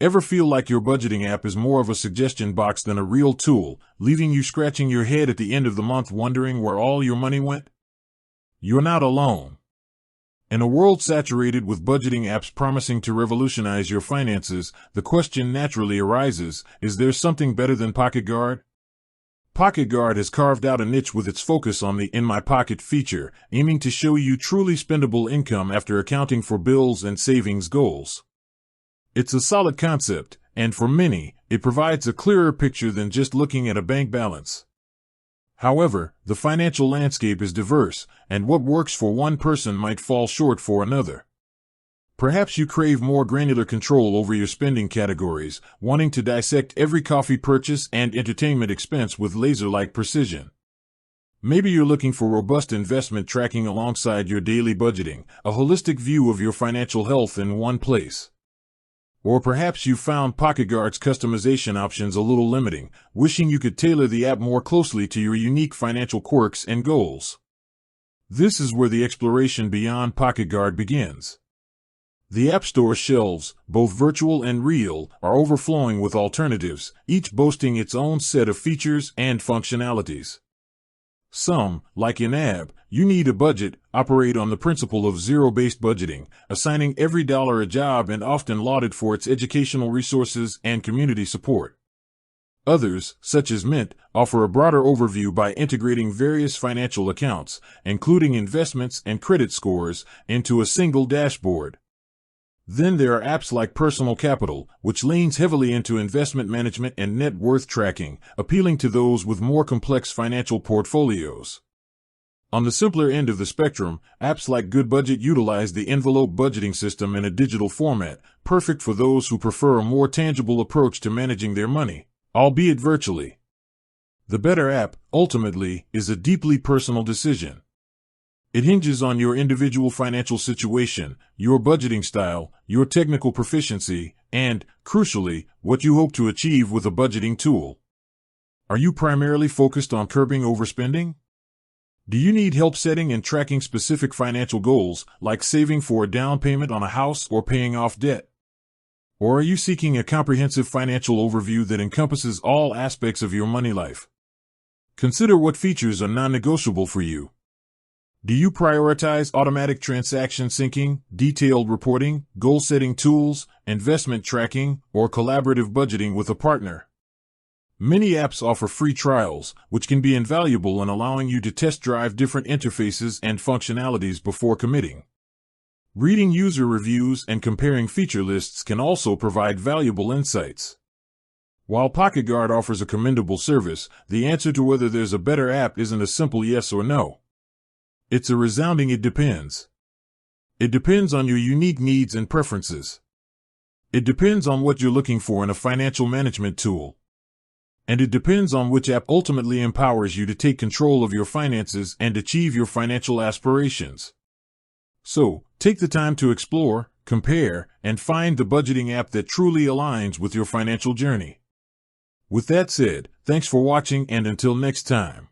Ever feel like your budgeting app is more of a suggestion box than a real tool, leaving you scratching your head at the end of the month wondering where all your money went? You're not alone. In a world saturated with budgeting apps promising to revolutionize your finances, the question naturally arises, is there something better than Pocketguard? Pocketguard has carved out a niche with its focus on the In My Pocket feature, aiming to show you truly spendable income after accounting for bills and savings goals. It's a solid concept, and for many, it provides a clearer picture than just looking at a bank balance. However, the financial landscape is diverse, and what works for one person might fall short for another. Perhaps you crave more granular control over your spending categories, wanting to dissect every coffee purchase and entertainment expense with laser-like precision. Maybe you're looking for robust investment tracking alongside your daily budgeting, a holistic view of your financial health in one place. Or perhaps you found Pocketguard's customization options a little limiting, wishing you could tailor the app more closely to your unique financial quirks and goals. This is where the exploration beyond Pocketguard begins. The App Store shelves, both virtual and real, are overflowing with alternatives, each boasting its own set of features and functionalities. Some, like in-app, you need a budget, operate on the principle of zero-based budgeting, assigning every dollar a job and often lauded for its educational resources and community support. Others, such as Mint, offer a broader overview by integrating various financial accounts, including investments and credit scores, into a single dashboard. Then there are apps like Personal Capital, which leans heavily into investment management and net worth tracking, appealing to those with more complex financial portfolios. On the simpler end of the spectrum, apps like Good Budget utilize the envelope budgeting system in a digital format, perfect for those who prefer a more tangible approach to managing their money, albeit virtually. The better app, ultimately, is a deeply personal decision. It hinges on your individual financial situation, your budgeting style, your technical proficiency, and, crucially, what you hope to achieve with a budgeting tool. Are you primarily focused on curbing overspending? Do you need help setting and tracking specific financial goals, like saving for a down payment on a house or paying off debt? Or are you seeking a comprehensive financial overview that encompasses all aspects of your money life? Consider what features are non-negotiable for you. Do you prioritize automatic transaction syncing, detailed reporting, goal-setting tools, investment tracking, or collaborative budgeting with a partner? Many apps offer free trials, which can be invaluable in allowing you to test drive different interfaces and functionalities before committing. Reading user reviews and comparing feature lists can also provide valuable insights. While Pocketguard offers a commendable service, the answer to whether there's a better app isn't a simple yes or no. It's a resounding it depends. It depends on your unique needs and preferences. It depends on what you're looking for in a financial management tool. And it depends on which app ultimately empowers you to take control of your finances and achieve your financial aspirations. So, take the time to explore, compare, and find the budgeting app that truly aligns with your financial journey. With that said, thanks for watching, and until next time.